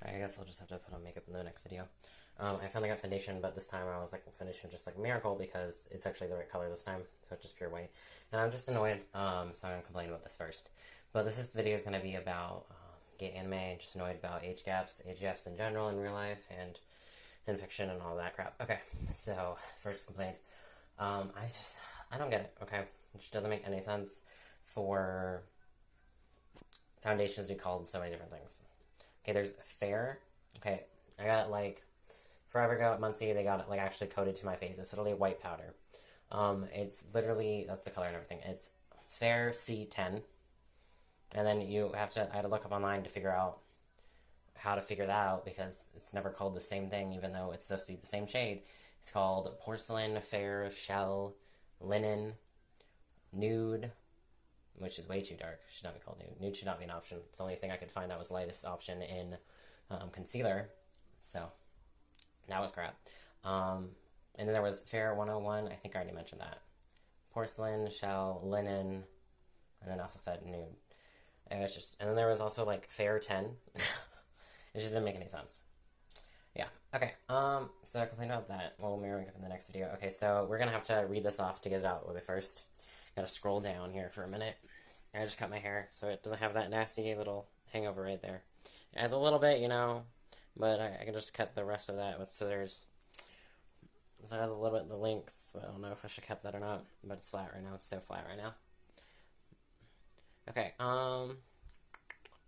I guess I'll just have to put on makeup in the next video. I finally got foundation, but this time I was like, foundation just like a miracle because it's actually the right color this time, so it's just pure white. And I'm just annoyed, so I'm gonna complain about this first. But this video is gonna be about gay anime, just annoyed about age gaps in general in real life, and in fiction and all that crap. Okay, so first complaints. I don't get it, okay? It just doesn't make any sense for foundations to be called so many different things. Okay, there's fair. Okay, I got like forever ago at Muncie, they got it like actually coated to my face. It's literally white powder. It's literally, that's the color and everything. It's fair C10. And then I had to look up online to figure out how to figure that out because it's never called the same thing, even though it's supposed to be the same shade. It's called porcelain, fair, shell, linen, nude, which is way too dark. It should not be called nude. Nude should not be an option. It's the only thing I could find that was lightest option in concealer. So that was crap. And then there was Fair 101. I think I already mentioned that. Porcelain, shell, linen, and then also said nude. And it's just, and then there was also like Fair 10. It just didn't make any sense. Yeah. Okay. So I complained about that. Well, maybe we'll get in the next video. Okay, so we're gonna have to read this off to get it out with it first. Gotta scroll down here for a minute. I just cut my hair, so it doesn't have that nasty little hangover right there. It has a little bit, you know, but I can just cut the rest of that with scissors. So it has a little bit of the length, but I don't know if I should have kept that or not. But it's flat right now. It's so flat right now. Okay,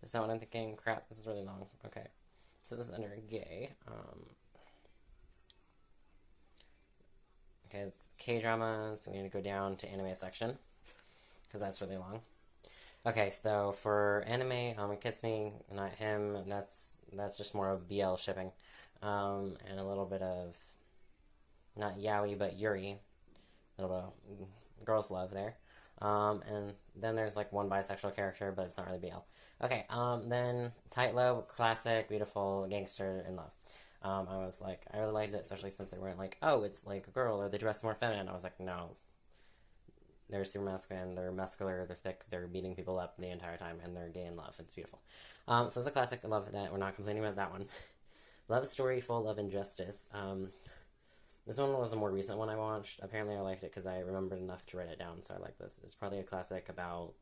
is that what I'm thinking? Crap, this is really long. Okay, so this is under gay. Okay, it's K-drama, so we need to go down to anime section, because that's really long. Okay, so for anime, Kiss Me, Not Him, that's just more of BL shipping. And a little bit of, not yaoi, but Yuri. A little bit of girls' love there. And then there's like one bisexual character, but it's not really BL. Okay, then Tight Low, classic, beautiful, gangster, in love. I was like, I really liked it, especially since they weren't like, oh, it's like a girl, or they dress more feminine. I was like, no. They're super masculine, they're muscular, they're thick, they're beating people up the entire time, and they're gay in love. It's beautiful. So it's a classic. I love that. We're not complaining about that one. Love story, full of injustice. This one was a more recent one I watched. Apparently I liked it because I remembered enough to write it down, so I like this. It's probably a classic about,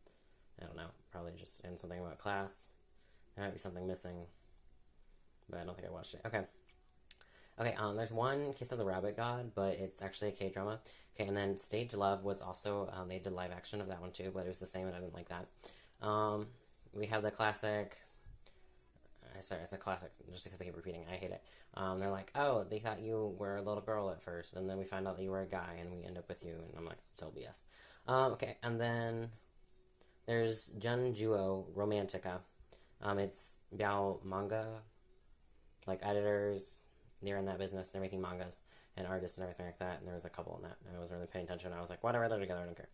I don't know, probably just in something about class. There might be something missing, but I don't think I watched it. Okay. Okay, there's one Kiss of the Rabbit God, but it's actually a K-drama. Okay, and then Stage Love was also, they did live action of that one too, but it was the same and I didn't like that. We have the classic, sorry, it's a classic, just because they keep repeating, I hate it. They're like, oh, they thought you were a little girl at first, and then we find out that you were a guy, and we end up with you, and I'm like, still BS. Okay, and then there's Junjou, Romantica. It's about manga, like editors, they're in that business, they're making mangas, and artists and everything like that, and there was a couple in that, and I wasn't really paying attention, I was like, whatever, they're together, I don't care.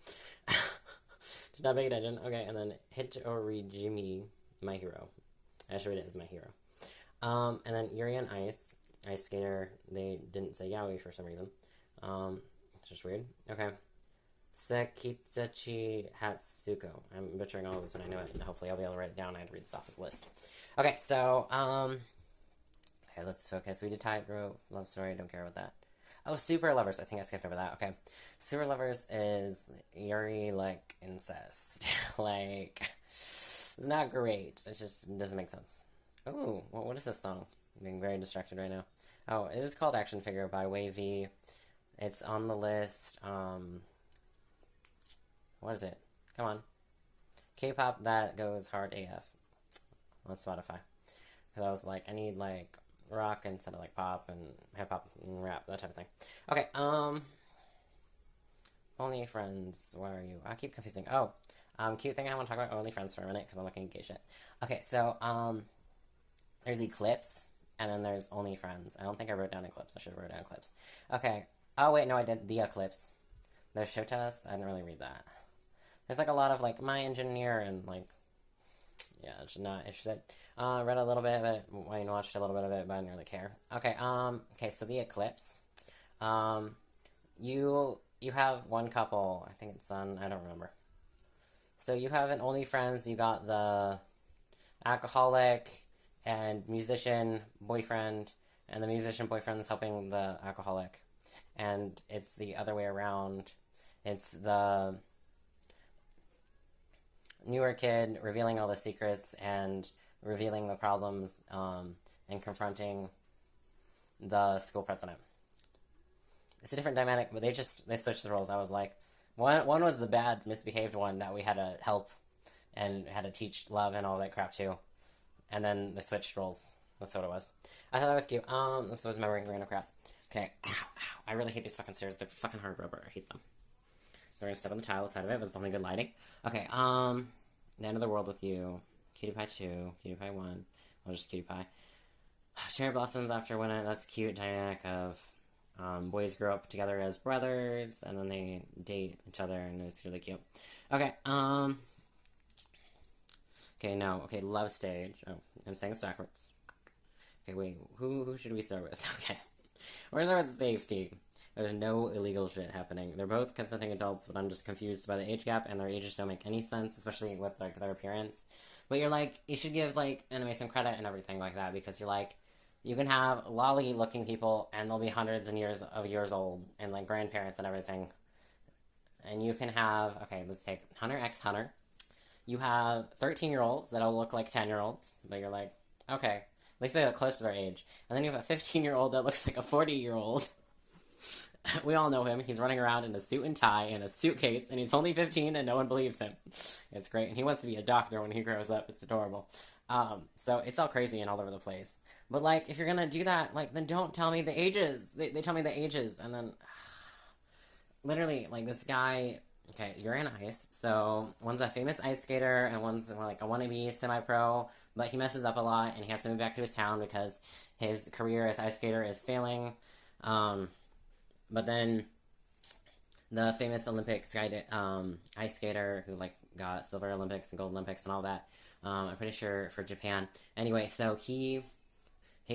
Just not paying attention. Okay, and then Hitorijime, My Hero. I should read it as My Hero. And then Yuri on Ice, Ice Skater, they didn't say yaoi for some reason. It's just weird. Okay. Sekaiichi Hatsukoi. I'm butchering all of this and I know it, and hopefully I'll be able to write it down. I had to read this off of the list. Okay, so, okay, let's focus. We did Tightrope, Love Story, don't care about that. Oh, Super Lovers. I think I skipped over that. Okay. Super Lovers is Yuri, like, incest. Like, it's not great. It just doesn't make sense. Oh, what is this song? I'm being very distracted right now. Oh, it is called Action Figure by Wavy. It's on the list. What is it? Come on. K-pop that goes hard AF on Spotify. Because I was like, I need, like, rock instead of like pop and hip-hop and rap, that type of thing. Okay, Only Friends, where are you? I keep confusing. Oh, cute thing I want to talk about Only Friends for a minute, because I'm looking at gay shit. Okay, so, there's Eclipse, and then there's Only Friends. I don't think I wrote down Eclipse. I should have wrote down Eclipse. Okay. Oh, wait, no, I did. The Eclipse. There's Shotas. I didn't really read that. There's, like, a lot of, like, My Engineer and, like, yeah, just not interested. Read a little bit of it, watched a little bit of it, but I didn't really care. Okay, okay, so the Eclipse. You have one couple, I think it's Sun, I don't remember. So you have an Only Friends, you got the alcoholic, and musician boyfriend, and the musician boyfriend is helping the alcoholic, and it's the other way around. It's the newer kid revealing all the secrets and revealing the problems, and confronting the school president. It's a different dynamic, but they switched the roles. I was like, one was the bad, misbehaved one that we had to help and had to teach love and all that crap too. And then they switched roles. That's what it was. I thought that was cute. This was memory random crap. Okay. Ow, ow. I really hate these fucking stairs. They're fucking hard rubber. I hate them. They're gonna step on the tile outside of it, but it's only good lighting. Okay, The End of the World with You. Cutie Pie 2. Cutie Pie 1. Well, just Cutie Pie. Cherry Blossoms After Winter. That's cute dynamic of boys grow up together as brothers, and then they date each other, and it's really cute. Okay, Okay, no. Okay, Love Stage. Oh, I'm saying this backwards. Okay, wait. Who should we start with? Okay. We're gonna start with safety. There's no illegal shit happening. They're both consenting adults, but I'm just confused by the age gap, and their ages don't make any sense, especially with, like, their appearance. But you're like, you should give, like, anime some credit and everything like that, because you're like, you can have lolly-looking people, and they'll be hundreds of years old, and, like, grandparents and everything. And you can have, okay, let's take Hunter x Hunter. You have 13-year-olds that'll look like 10-year-olds, but you're like, okay, at least they look close to their age. And then you have a 15-year-old that looks like a 40-year-old. We all know him. He's running around in a suit and tie and a suitcase, and he's only 15, and no one believes him. It's great, and he wants to be a doctor when he grows up. It's adorable. So it's all crazy and all over the place. But, like, if you're gonna do that, like, then don't tell me the ages. They tell me the ages, and then literally, like, this guy. Okay, Yuri on Ice. So one's a famous ice skater, and one's like a wannabe semi-pro, but he messes up a lot, and he has to move back to his town because his career as ice skater is failing. But then the famous Olympic ice skater who, like, got silver Olympics and gold Olympics and all that, I'm pretty sure for Japan. Anyway, so he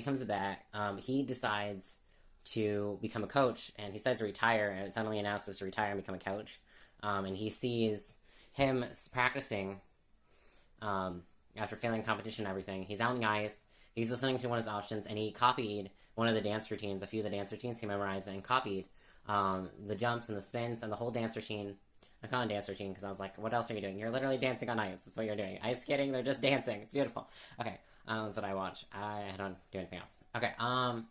comes back. He decides to become a coach, and he decides to retire, and it suddenly announces to retire and become a coach. And he sees him practicing after failing competition and everything. He's out on the ice. He's listening to one of his options, and he copied one of the dance routines. A few of the dance routines he memorized and copied the jumps and the spins and the whole dance routine. I call it dance routine because I was like, what else are you doing? You're literally dancing on ice. That's what you're doing. Ice skating, they're just dancing. It's beautiful. Okay, that's what I watch. I don't do anything else. Okay,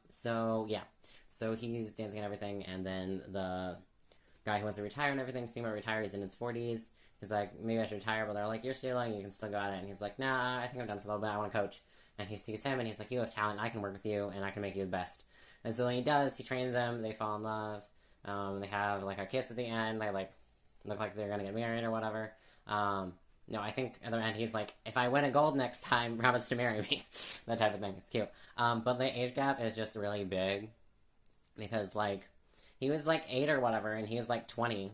so yeah. So he's dancing and everything, and then the guy who wants to retire and everything, seeing him retire, he's in his 40s. He's like, maybe I should retire, but they're like, you're still young, you can still go at it. And he's like, nah, I think I'm done for a little bit, I want to coach. And he sees him, and he's like, you have talent, I can work with you, and I can make you the best. And so when he does, he trains them, they fall in love, they have, like, a kiss at the end, they, like, look like they're gonna get married or whatever. No, I think at the end he's like, if I win a gold next time, promise to marry me. That type of thing, it's cute. But the age gap is just really big, because, like, he was, like, 8 or whatever, and he was, like, 20.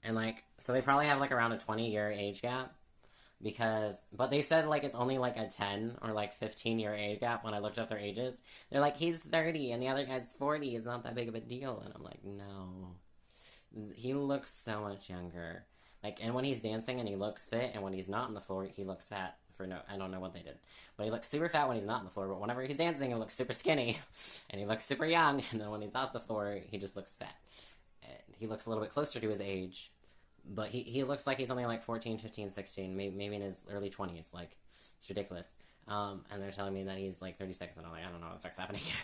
And, like, so they probably have, like, around a 20-year age gap. But they said, like, it's only, like, a 10 or, like, 15-year age gap when I looked up their ages. They're like, he's 30, and the other guy's 40. It's not that big of a deal. And I'm like, no. He looks so much younger. Like, and when he's dancing and he looks fit, and when he's not on the floor, he looks fat. I don't know what they did. But he looks super fat when he's not on the floor, but whenever he's dancing, he looks super skinny. And he looks super young, and then when he's off the floor, he just looks fat. And he looks a little bit closer to his age, but he looks like he's only like 14, 15, 16, maybe in his early 20s. Like, it's ridiculous. And they're telling me that he's like 36, and I'm like, I don't know what the fuck's happening here.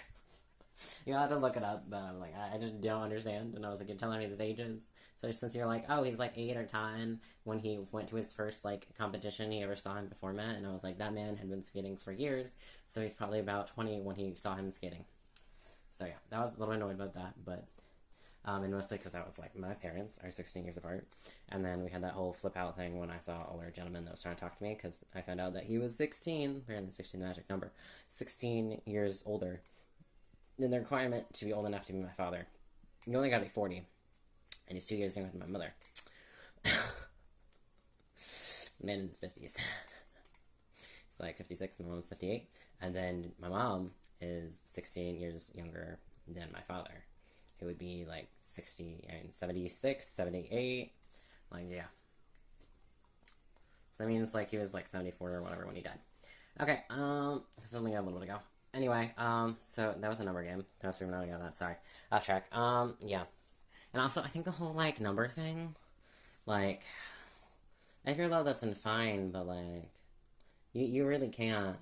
You have to look it up, but I'm like, I just don't understand. And I was like, you're telling me his ages. So since you're like, oh, he's like 8 or 10, when he went to his first, like, competition he ever saw him perform at, and I was like, that man had been skating for years, so he's probably about 20 when he saw him skating. So yeah, I was a little annoyed about that, but, and mostly because I was like, my parents are 16 years apart, and then we had that whole flip out thing when I saw an older gentleman that was trying to talk to me, because I found out that he was 16, apparently 16 the magic number, 16 years older than the requirement to be old enough to be my father. You only gotta be 40. And he's 2 years younger than my mother. Man in his 50s. He's like 56 and my mom's 58. And then my mom is 16 years younger than my father. It would be like 76, 78. Like, yeah. So that means like he was like 74 or whatever when he died. Okay, because only got a little bit to go. Anyway, so that was a number game. That was really got that. Sorry, off track. Yeah, and also I think the whole like number thing, like, if you're low, that's fine, but like, you really can't.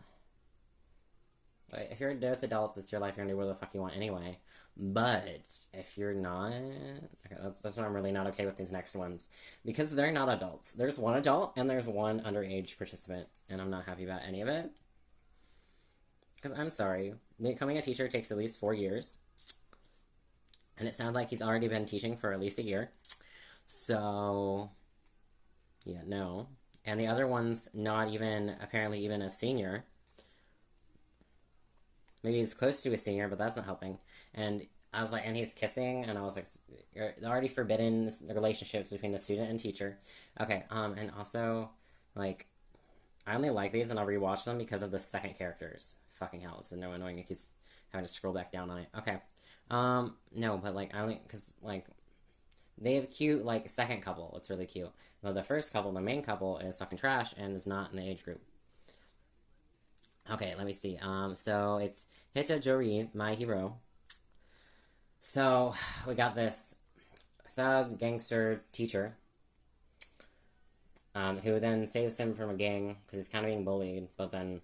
Like, if you're with adults, it's your life. You're gonna do whatever the fuck you want anyway. But if you're not, okay, that's why I'm really not okay with these next ones, because they're not adults. There's one adult and there's one underage participant, and I'm not happy about any of it. Because I'm sorry, becoming a teacher takes at least 4 years, and it sounds like he's already been teaching for at least a year. So, yeah, no. And the other one's not even, apparently, even a senior. Maybe he's close to a senior, but that's not helping. And I was like, and he's kissing, and I was like, you're already forbidden the relationships between the student and teacher. Okay, and also, like, I only like these and I'll rewatch them because of the second characters. Fucking hell, it's so annoying. It keeps having to scroll back down on it. Okay. No, but like, I only, because, like, they have cute, like, second couple. It's really cute. But the first couple, the main couple, is fucking trash and is not in the age group. Okay, let me see. So it's Hitorijime, my hero. So, we got this thug gangster teacher, who then saves him from a gang, because he's kind of being bullied, but then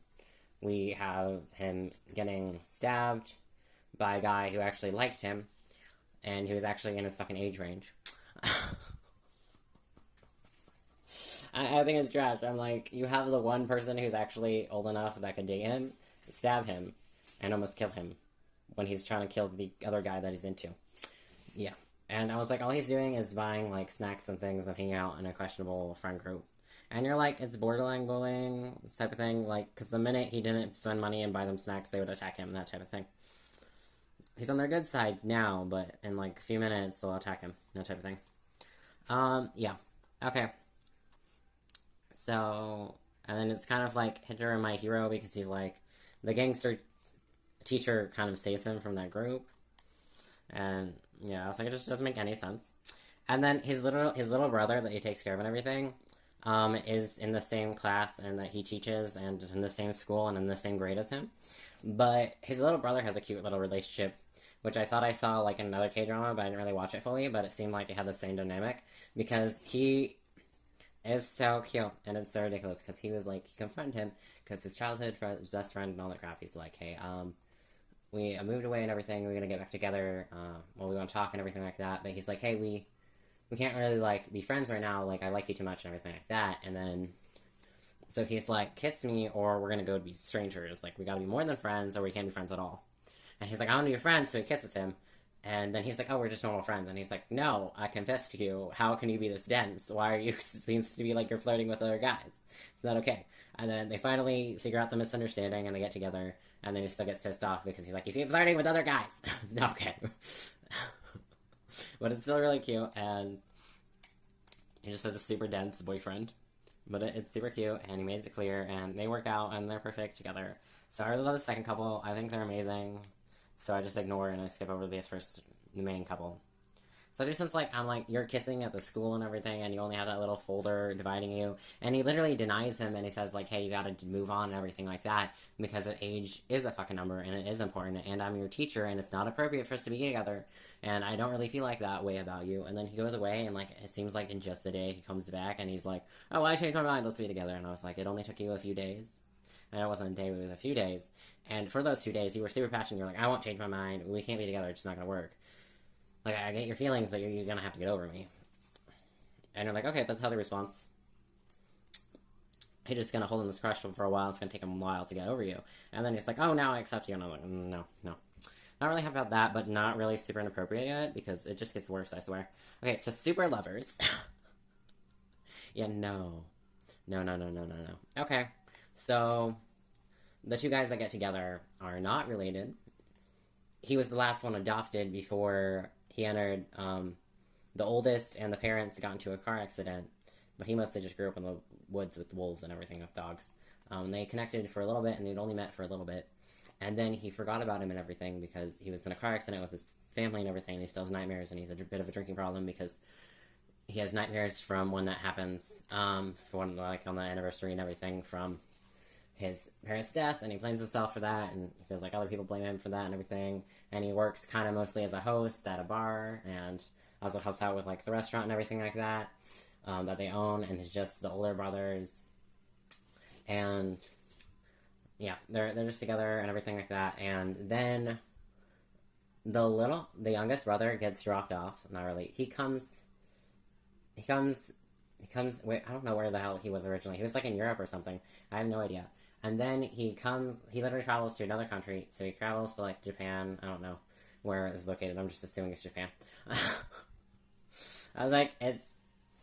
we have him getting stabbed by a guy who actually liked him, and he was actually in his fucking age range. I think it's trash. I'm like, you have the one person who's actually old enough that could date him, stab him, and almost kill him when he's trying to kill the other guy that he's into. Yeah. And I was like, all he's doing is buying, like, snacks and things and hanging out in a questionable friend group. And you're like, it's borderline bullying, type of thing. Like, because the minute he didn't spend money and buy them snacks, they would attack him, that type of thing. He's on their good side now, but in, like, a few minutes, they'll attack him, that type of thing. Yeah. Okay. So, and then it's kind of like Hitler and my hero, because he's like, the gangster teacher kind of saves him from that group. And, yeah, I was like, it just doesn't make any sense. And then his little brother that he takes care of and everything, is in the same class and that he teaches and in the same school and in the same grade as him. But his little brother has a cute little relationship, which I thought I saw, like, in another K-drama, but I didn't really watch it fully, but it seemed like it had the same dynamic, because he is so cute, and it's so ridiculous, because he was like, he confronted him, because his childhood best friend and all that crap, he's like, hey, we moved away and everything, we're gonna get back together, we want to talk and everything like that, but he's like, hey, we can't really, like, be friends right now, like, I like you too much and everything like that, and then, so he's like, kiss me, or we're gonna go be strangers, like, we gotta be more than friends, or we can't be friends at all. And he's like, I want to be friends, so he kisses him. And then he's like, oh, we're just normal friends. And he's like, no, I confess to you. How can you be this dense? Why are you, seems to be like you're flirting with other guys. It's not okay. And then they finally figure out the misunderstanding and they get together. And then he still gets pissed off because he's like, you keep flirting with other guys. It's not okay. But it's still really cute. And he just has a super dense boyfriend. But it's super cute. And he made it clear. And they work out and they're perfect together. So I really love the second couple. I think they're amazing. So I just ignore and I skip over the main couple. So just since, like, I'm like, you're kissing at the school and everything, and you only have that little folder dividing you, and he literally denies him, and he says, like, hey, you gotta move on and everything like that, because age is a fucking number, and it is important, and I'm your teacher, and it's not appropriate for us to be together, and I don't really feel like that way about you. And then he goes away, and, like, it seems like in just a day, he comes back, and he's like, oh, well, I changed my mind, let's be together. And I was like, it only took you a few days. And it wasn't a day, it was a few days. And for those 2 days, you were super passionate. You're like, I won't change my mind. We can't be together. It's just not going to work. Like, I get your feelings, but you're going to have to get over me. And you're like, okay, that's a healthy response. He's just going to hold in this crush for a while. It's going to take him a while to get over you. And then he's like, oh, now I accept you. And I'm like, no. Not really happy about that, but not really super inappropriate yet, because it just gets worse, I swear. Okay, so super lovers. Yeah, no. Okay. So, the two guys that get together are not related. He was the last one adopted before he entered, the oldest and the parents got into a car accident, but he mostly just grew up in the woods with wolves and everything, with dogs. They connected for a little bit, and they'd only met for a little bit, and then he forgot about him and everything, because he was in a car accident with his family and everything, and he still has nightmares, and he's a bit of a drinking problem, because he has nightmares from when that happens, for when, like, on the anniversary and everything, from his parents' death, and he blames himself for that, and he feels like other people blame him for that and everything. And he works kind of mostly as a host at a bar, and also helps out with like the restaurant and everything like that that they own. And it's just the older brothers, and yeah, they're just together and everything like that. And then the youngest brother gets dropped off. Not really. He comes. Wait, I don't know where the hell he was originally. He was like in Europe or something. I have no idea. And then he literally travels to another country. So he travels to like Japan. I don't know where it's located. I'm just assuming it's Japan. I was like, it's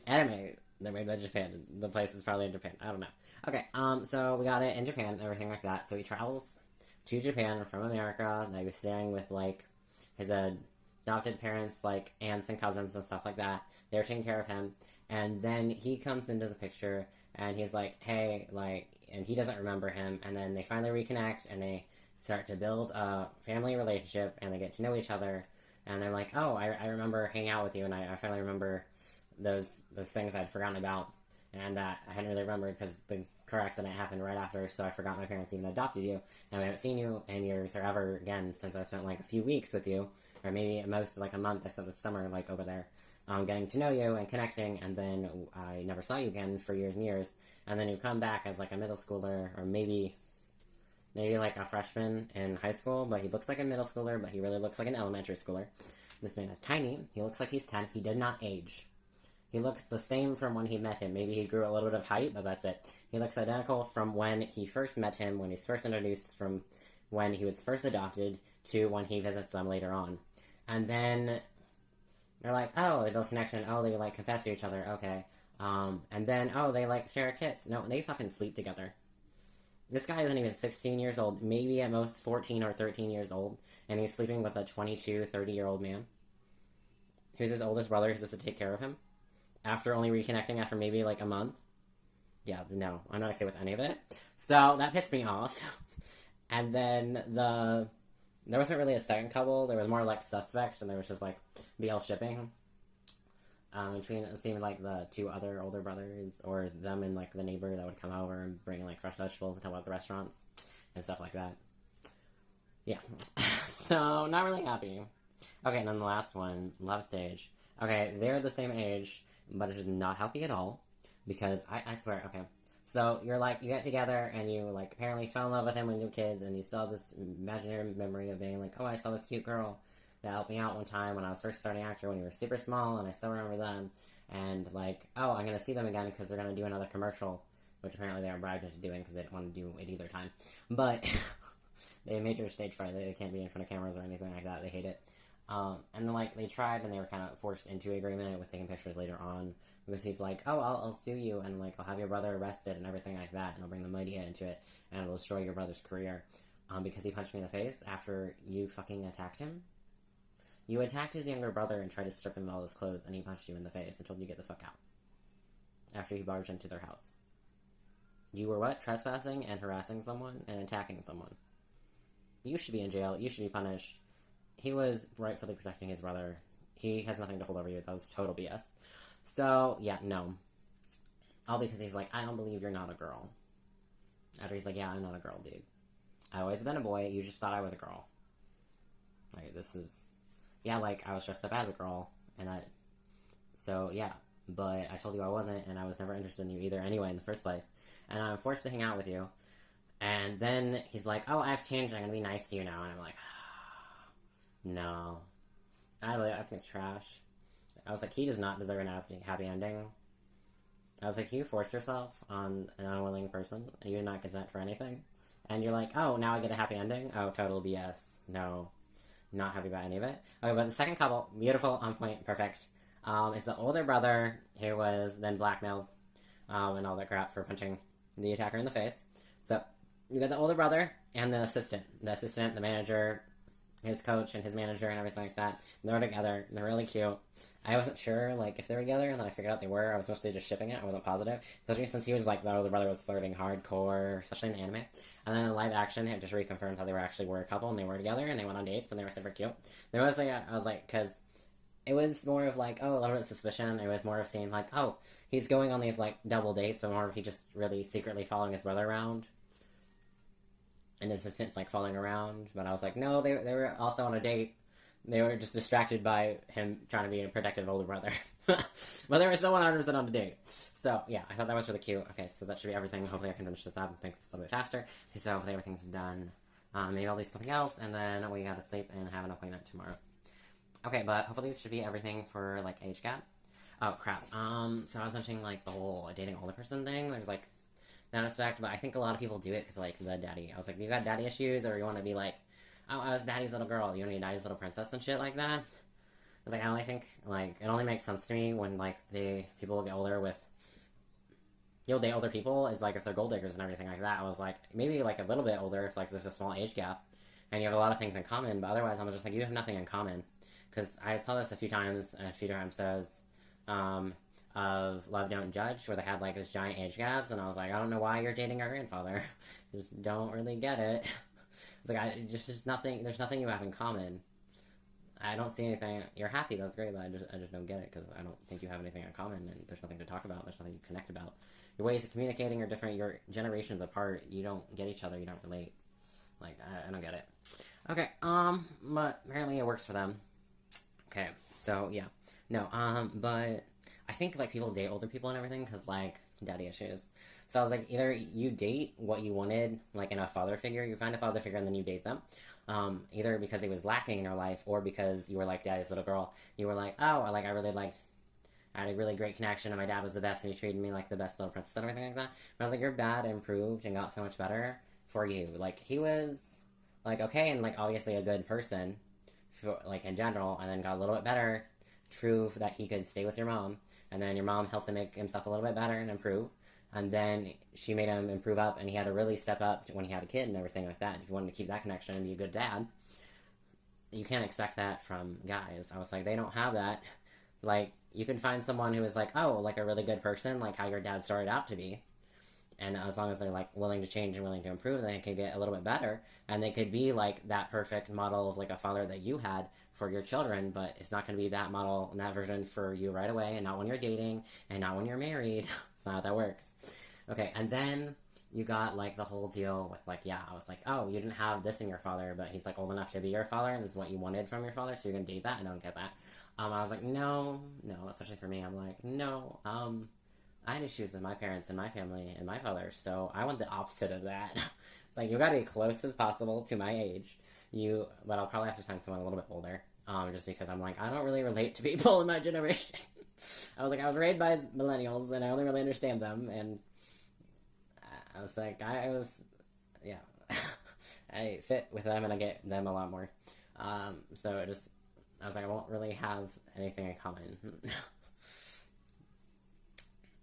anime. They're made by Japan. The place is probably in Japan. I don't know. Okay, so we got it in Japan and everything like that. So he travels to Japan from America. He was staying with like his adopted parents, like aunts and cousins and stuff like that. They're taking care of him. And then he comes into the picture, and he's like, hey, like, and he doesn't remember him, and then they finally reconnect, and they start to build a family relationship, and they get to know each other, and they're like, oh, I remember hanging out with you, and I finally remember those things I'd forgotten about, and that I hadn't really remembered, because the car accident happened right after, so I forgot my parents even adopted you, and we haven't seen you in years or ever again, since I spent, like, a few weeks with you, or maybe at most, like, a month. I spent the summer, like, over there. Getting to know you and connecting, and then I never saw you again for years and years, and then you come back as like a middle schooler, or maybe like a freshman in high school, but he looks like a middle schooler, but he really looks like an elementary schooler. This man is tiny, he looks like he's 10, he did not age. He looks the same from when he met him. Maybe he grew a little bit of height, but that's it. He looks identical from when he first met him, when he's first introduced, from when he was first adopted, to when he visits them later on. And then they're like, oh, they build connection. Oh, they, like, confess to each other. Okay. And then, oh, they, like, share a kiss. No, they fucking sleep together. This guy isn't even 16 years old. Maybe at most 14 or 13 years old. And he's sleeping with a 22, 30-year-old man. Who's his oldest brother who's supposed to take care of him. After only reconnecting after maybe, like, a month. Yeah, no. I'm not okay with any of it. So, that pissed me off. And then there wasn't really a second couple. There was more like suspects, and there was just like BL shipping between, it seemed like, the two other older brothers, or them and like the neighbor that would come over and bring like fresh vegetables and help out the restaurants and stuff like that. Yeah. So, not really happy. Okay, and then the last one, Love Stage. Okay, they're the same age, but it's just not healthy at all, because I swear, okay, so you're like, you get together, and you, like, apparently fell in love with him when you were kids, and you still have this imaginary memory of being like, oh, I saw this cute girl that helped me out one time when I was first starting actor when you were super small, and I still remember them, and, like, oh, I'm gonna see them again because they're gonna do another commercial, which apparently they were bribed into doing because they didn't want to do it either time, but they made your stage fright. They can't be in front of cameras or anything like that. They hate it. And then, like, they tried, and they were kind of forced into agreement with taking pictures later on, because he's like, oh, I'll sue you, and, like, I'll have your brother arrested and everything like that, and I'll bring the media into it, and it'll destroy your brother's career, because he punched me in the face after you fucking attacked him. You attacked his younger brother and tried to strip him of all his clothes, and he punched you in the face and told you to get the fuck out. After he barged into their house. You were what? Trespassing and harassing someone and attacking someone. You should be in jail. You should be punished. He was rightfully protecting his brother. He has nothing to hold over you. That was total BS. So, yeah, no. All because he's like, I don't believe you're not a girl. After he's like, yeah, I'm not a girl, dude. I've always been a boy. You just thought I was a girl. Like, this is... Yeah, like, I was dressed up as a girl. And I... So, yeah. But I told you I wasn't, and I was never interested in you either anyway in the first place. And I'm forced to hang out with you. And then he's like, oh, I've changed. I'm gonna be nice to you now. And I'm like... No. I think it's trash. I was like, he does not deserve an happy ending. I was like, you forced yourself on an unwilling person, and you did not consent for anything. And you're like, oh, now I get a happy ending? Oh, total BS. No. Not happy about any of it. Okay, but the second couple, beautiful, on point, perfect, is the older brother who was then blackmailed, and all that crap for punching the attacker in the face. So, you got the older brother and the assistant. The assistant, the manager, his coach and his manager and everything like that. They're together. They're really cute. I wasn't sure, like, if they were together, and then I figured out they were. I was mostly just shipping it. I wasn't positive. Especially since he was, like, the older brother was flirting hardcore, especially in the anime. And then in live action, it just reconfirmed how they were a couple, and they were together, and they went on dates, and they were super cute. There was, like, I was like, because it was more of, like, oh, a little bit of suspicion. It was more of seeing, like, oh, he's going on these, like, double dates, or more of he just really secretly following his brother around. and his assistants like following around. But I was like, no, they were also on a date. They were just distracted by him trying to be a protective older brother. But they were still 100% on the date. So, yeah, I thought that was really cute. Okay, so that should be everything. Hopefully I can finish this up and make this a little bit faster. Okay, so hopefully everything's done. Maybe I'll do something else, and then we gotta sleep and have an appointment tomorrow. Okay, but hopefully this should be everything for, like, age gap. Oh, crap. So I was mentioning, like, the whole dating older person thing. There's, like, that aspect, but I think a lot of people do it because, like, the daddy. I was like, you got daddy issues, or you want to be like, oh, I was daddy's little girl, you want to be daddy's little princess and shit like that? I was like, I only think, like, it only makes sense to me when, like, people get older with, you'll date older people, is, like, if they're gold diggers and everything like that. I was like, maybe, like, a little bit older if, like, there's a small age gap, and you have a lot of things in common, but otherwise I'm just like, you have nothing in common. Because I saw this a few times, and a few episodes, of Love Don't Judge, where they had, like, this giant age gaps, and I was like, I don't know why you're dating our grandfather. Just don't really get it. It's like, there's nothing you have in common. I don't see anything. You're happy, that's great, but I just don't get it, because I don't think you have anything in common, and there's nothing to talk about, there's nothing to connect about. Your ways of communicating are different, your generations apart, you don't get each other, you don't relate. Like, I don't get it. Okay, but apparently it works for them. Okay, so, yeah. No, but I think, like, people date older people and everything because, like, daddy issues. So I was like, either you date what you wanted, like, in a father figure, you find a father figure and then you date them. Either because he was lacking in your life or because you were, like, daddy's little girl. You were like, oh, like, I had a really great connection and my dad was the best and he treated me like the best little princess and everything like that. But I was like, your dad improved and got so much better for you. Like, he was, like, okay and, like, obviously a good person, for, like, in general, and then got a little bit better, prove that he could stay with your mom, and then your mom helped him make himself a little bit better and improve, and then she made him improve up, and he had to really step up when he had a kid and everything like that. If you wanted to keep that connection and be a good dad, you can't expect that from guys. I was like, they don't have that. Like, you can find someone who is like, oh, like a really good person, like how your dad started out to be, and as long as they're, like, willing to change and willing to improve, then they can get a little bit better, and they could be, like, that perfect model of, like, a father that you had for your children, but it's not going to be that model and that version for you right away, and not when you're dating, and not when you're married. It's not how that works. Okay, and then you got, like, the whole deal with, like, yeah, I was like, oh, you didn't have this in your father, but he's, like, old enough to be your father, and this is what you wanted from your father, so you're going to date that? I don't get that. I was like, no, especially for me, I'm like, no, I had issues with my parents and my family and my father, so I want the opposite of that. It's like, you gotta be close as possible to my age. But I'll probably have to find someone a little bit older, just because I'm like, I don't really relate to people in my generation. I was like, I was raised by millennials, and I only really understand them, and I was like, yeah, I fit with them, and I get them a lot more. So I was like, I won't really have anything in common.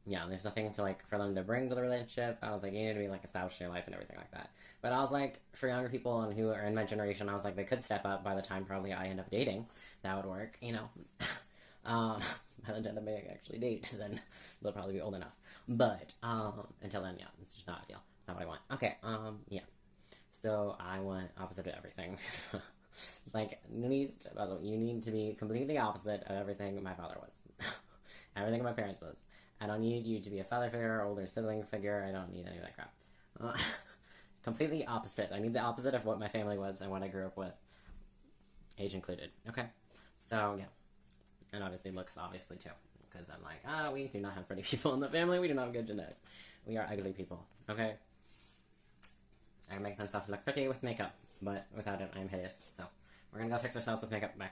Yeah, there's nothing to, like, for them to bring to the relationship. I was like, you need to be, like, established in your life and everything like that. But I was like, for younger people and who are in my generation, I was like, they could step up by the time probably I end up dating. That would work, you know. By the time I may actually date, then they'll probably be old enough. But, until then, yeah, it's just not ideal. Not what I want. Okay, yeah. So, I want opposite of everything. Like, you need to be completely opposite of everything my father was. Everything my parents was. I don't need you to be a father figure or older sibling figure. I don't need any of that crap. Completely opposite. I need the opposite of what my family was and what I grew up with. Age included. Okay. So, yeah. And obviously looks, obviously, too. Because I'm like, we do not have pretty people in the family. We do not have good genetics. We are ugly people. Okay? I make myself look pretty with makeup. But without it, I'm hideous. So, we're gonna go fix ourselves with makeup. Bye.